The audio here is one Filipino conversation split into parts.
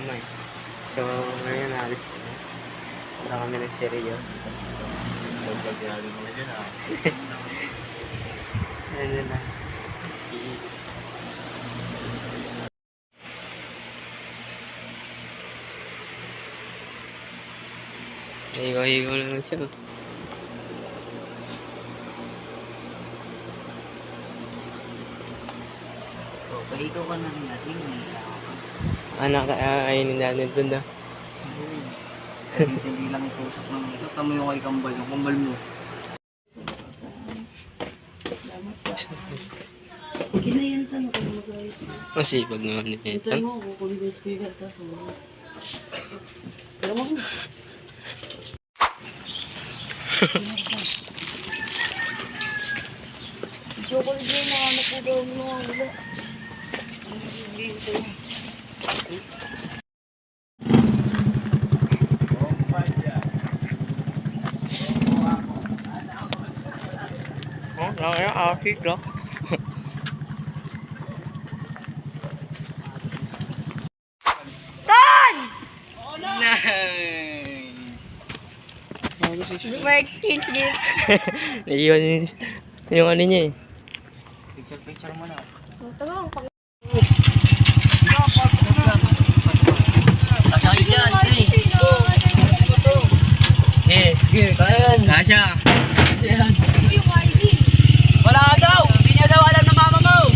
mama eh. So, ngayon alis ko. Punta kami ng Serio. Pagkagali mo na dyan ha. Ano na. Higo-higo lang siya. Paligaw ka na rin lasing. Anak, ayun natin dun na. Hindi lang itusok ng ito. Tama yung kay kambal. Yung kambal mo. Kinayanta na kung mag-ayos mo. Masipag naman ni Ito Ethan. mo, kukuligay speaker. Tapos mo. Pero mo. Chocolate yun na anak ko daw mo. Wala. Hindi ito. Oh, nakaya akit no? Nice! For exchange gift. Naiwan yung ano niya eh. Picture mo na. Ito mo, pag... Kasya kayo dyan, pre. Kaya yan. Kasya! Wala ka daw! Hindi niya daw alam na mama mo!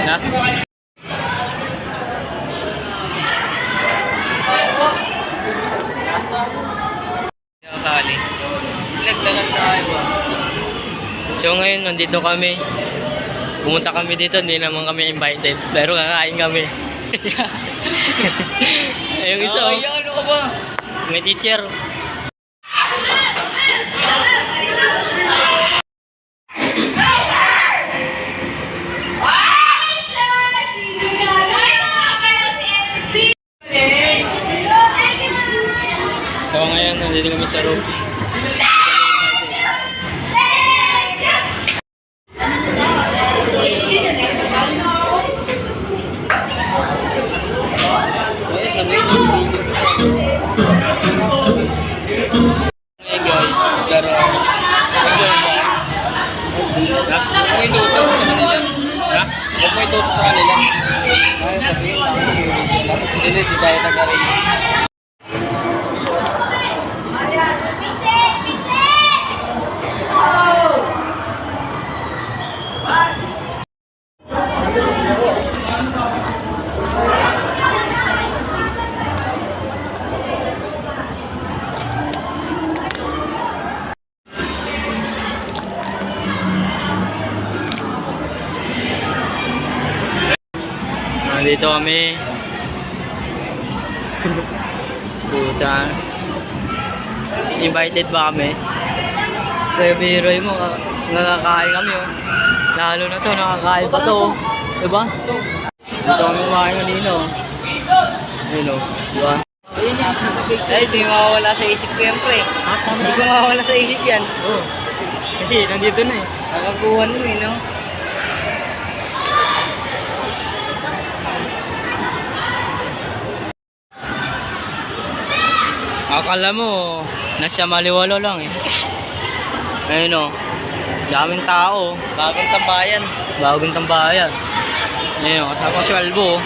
Na? Kasali. Nagdagan tayo. So ngayon, nandito kami. Pumunta kami dito, hindi naman kami invited. Pero kakain kami. Yung isa, oh. Ano ka ba? May teacher. So ngayon, nandito kami sa room. Hey guys, pero huwag mo itutok sa kanila. Ha? Huwag mo itutok sa kanila. Ay, sabihin lang. Sila, di tayo tagarin. Nandito kami. Puta. Invited ba kami? Kaya biroy mo, nakakain kami oh. Lalo na to, nakakain pa to. Diba? Dito kami kumain kanina oh. Ayun oh, diba? Ay, di mawawala sa isip ko yan, pre. Hindi ko mawawala sa isip yan. Oo. Kasi nandito na eh. Nakakuha mo eh, no? Akala mo, nasa Maliwalo lang eh. Ayun o, daming tao. Bagong tambayan. Bagong tambayan. Ayun o, kasama si Albo.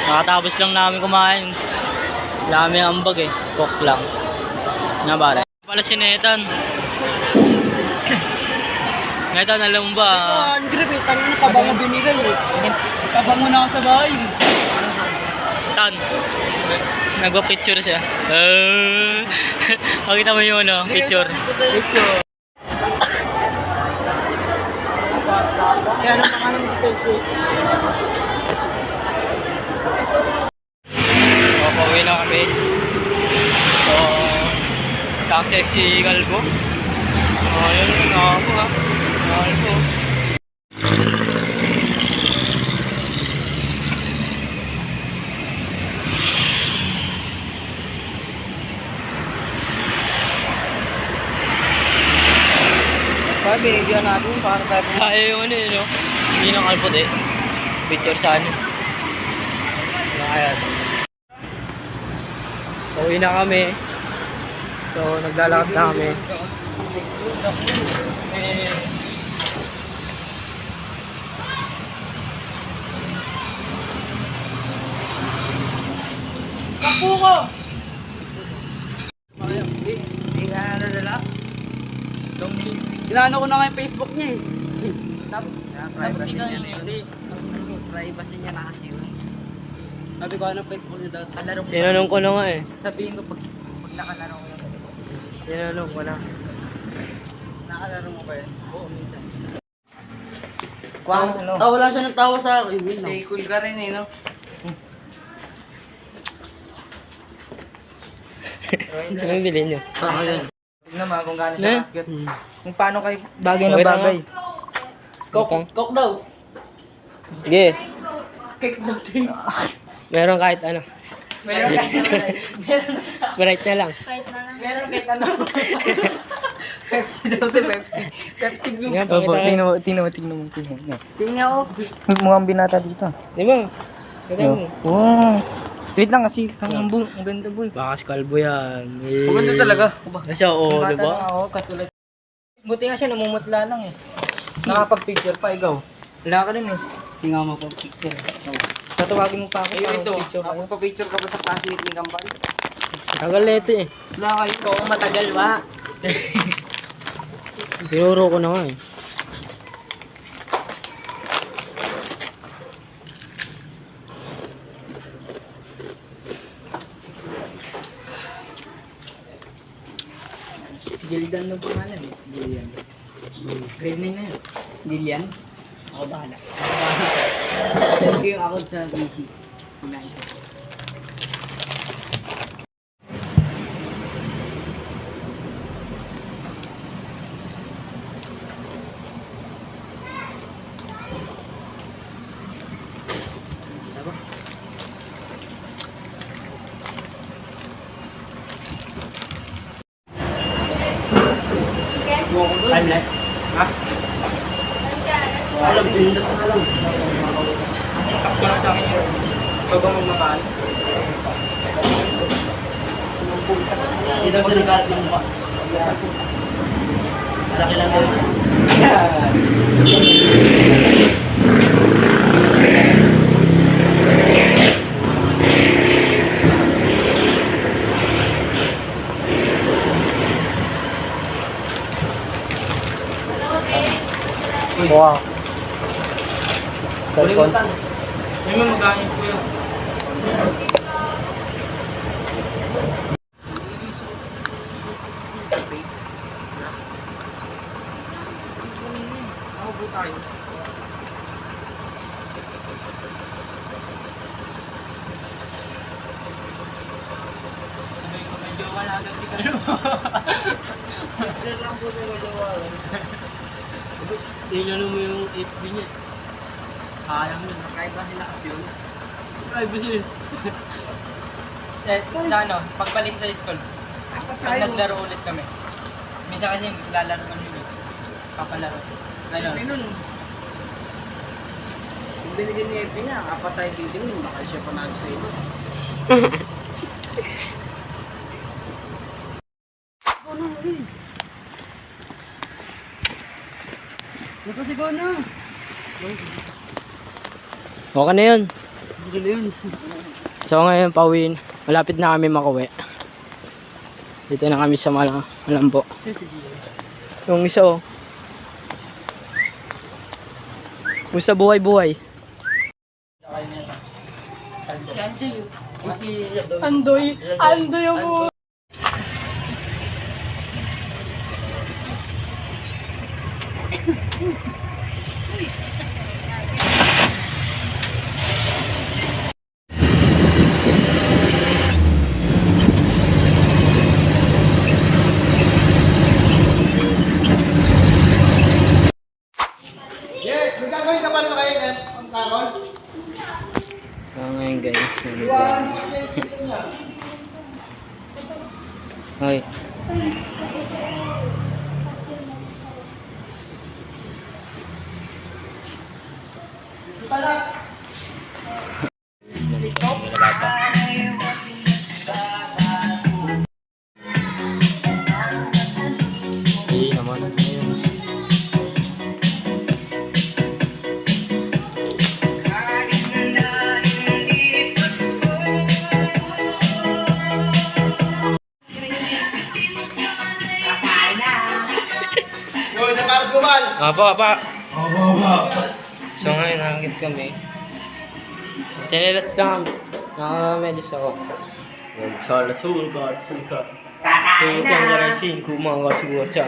Nakatapos lang namin kumain. Dami ang ambag eh, cook lang. Na pare. Pala si Netan. Netan, alam mo ba? Grip eh, tanong na kabang mo binigay eh. Kabang mo na ako sa bahay. Tan. Nagpa-picture siya. Pakita mo yung ano, picture. Picture. Kaya ano pangalan mo sa Facebook? So, pauwi na kami. So, success si Galbo. Yun, nakako ha. Galbo. binibigyan natin para tayo. Kaya yung ano no? Hindi ng kalpot eh. Picture sa ano. Kaya. Uwi na kami. So, naglalakad na kami. Hindi ka nadala. Inaano ko na nga yung Facebook niya eh. Privacy niya privacy niya na kasi yun. Sabi ko ano Facebook niya daw. Kalaro ko. Tinanong ko na nga eh. Sabihin ko pag nakalaro ko yun. Tinanong ko na. Nakalaro mo ba yun? Oo, minsan. Ano? Tawa lang siya ng tawa sa akin. Stay cool ka rin eh, no? Anong bilhin nyo? Ako yun. Tignan mo kung gaano Ne? siya cute. Kung paano kayo bagay na Okay na bagay. Coke daw. Sige. Cake daw din. Meron kahit ano. Meron Sprite na lang. Right na lang. Meron kahit ano. Pepsi daw to, Pepsi. Pepsi Blue. Yan, Opo, pakita kayo. tingnan mo. Tingnan ko. Mukhang binata dito. Di ba? Kita mo. Wow. Wait lang kasi, ang ganda boy. Baka si Kalbo yan. Eh. Ang ganda talaga. Siya, oo, Bata di ba? lang ako, katulad. Buti nga siya, namumutla lang eh. Nakapag-picture pa, ikaw. Wala ka rin eh. Tingnan mo po picture. Tatawagin mo pa ako. Ayun ito. Picture ako. Pa-picture ka ba sa classmate ni Kampal? Tagal na ito eh. Wala kayo. Ikaw ang matagal ba? Tinuro ko na nga eh. Gildan ng pangalan eh. Gillian. Grade 9 na yun. Lilian? Ako bahala. Send ko yung account sa PC. Sinay. Timeline? Ha? Alam, pindot na lang. Tapos lang sa akin yun. Ikaw ba magmamahal? Dito sa likat yung mukha. Malaki lang daw. Wow. Cellphone. May mga magahin ko yun. Ako po tayo. Medyo wala agad di ka rin. Ilan lang po na magawa. Tingnan mo yung HP niya. Sayang yun. Kahit ba sinakasyon. Privacy. Sa ano, pagbalik sa school, pag naglaro ulit kami. Minsan kasi lalaro kami ulit. Papalaro. Ayun. Pinun. Yung binigyan ni Epi niya, apat tayo titingin. Baka siya panalo sa iba. Nakasigaw na. Okay na yun. Ganda yun. So ngayon, pauwiin. Malapit na kami makuwi. Dito na kami sa Malambo. Yung isa oh. Musta buhay-buhay? Andoy. Andoy ako. So ngayon guys, Hoy. Hindi naman. Apa. So ngayon, nakakit kami. Tinelas lang. Nakamedyos ako. Sala suka. Kaya ka rin mga kasuwa.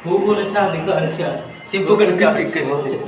Hugo na sabi ko ano siya. Simple ka nag-graphic ka na siya.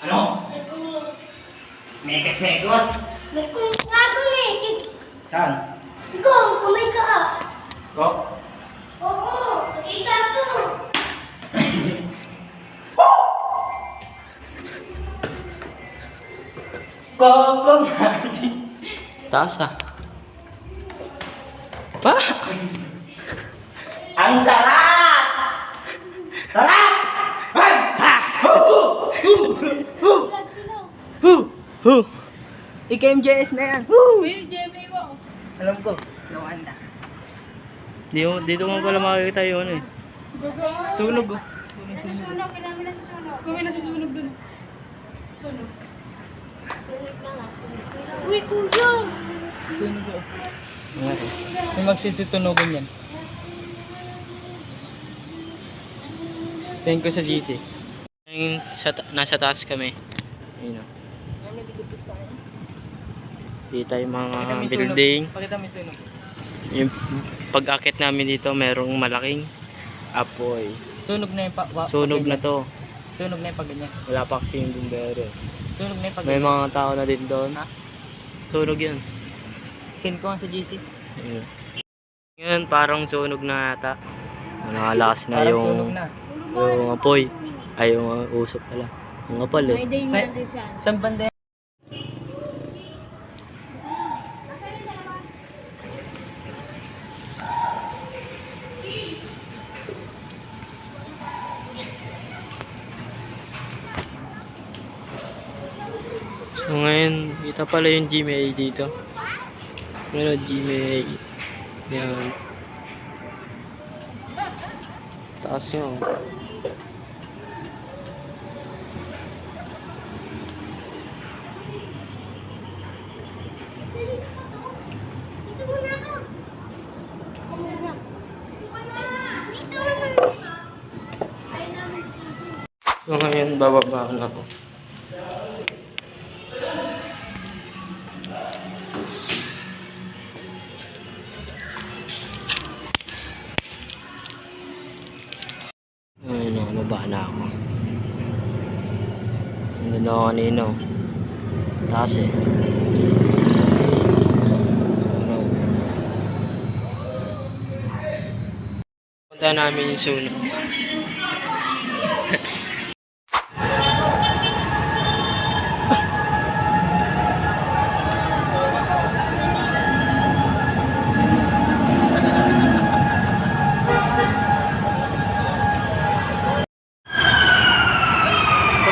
Ano? Mekos. Saan? Ko? Coco Martin. Taas ah. Pa! Ang sarap! Sarap! Ay! Ha! Hu! Ika-MJS na yan. Uy, GMA mo. Alam ko. Nawanda. Dito mo pala makikita yung ano eh. Gagawin. Sunog oh. Sunog, kailangan na susunog. Gawin na susunog dun. Sunog. Uy, kuya! Sunog oh. May magsitutunugan yan. Send ko sa GC. Nasa taas kami. Ayun oh. Dito yung mga building. Pakita mo yung sunog. Yung pag-akit namin dito, merong malaking apoy. Sunog na yung Sunog na to. Sunog na yung pag ganyan. Wala pa kasi yung bumbero. Sunog na yung pag May mga tao na din doon. Ha? Sunog yun. Send ko nga sa GC. Ayun. Ngayon parang sunog na ata. Nakalakas na Parang yung sunog na. yung apoy. Ay yung usok pala. Yung apal eh. May day Sa- na din siya. Saan banda yan? So ngayon, kita pala yung GMA dito. Ano GMA? Yan. Taas nyo. So ngayon, bababa na ako. Ayun o, baba na ako. Nandun ako kanina o. Taas eh. Punta namin yung sunog.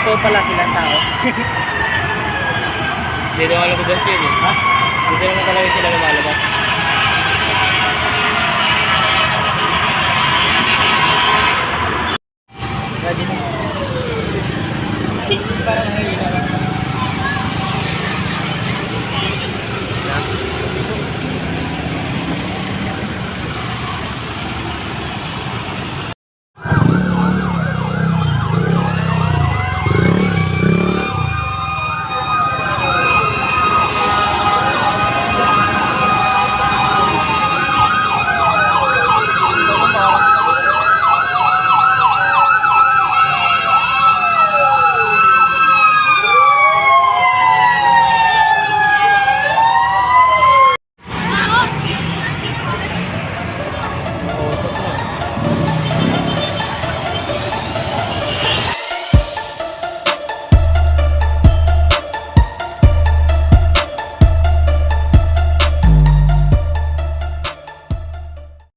Totoo pala silang tao. Dito nga lumabas yun eh. Ha? Dito naman talaga sila lumalabas.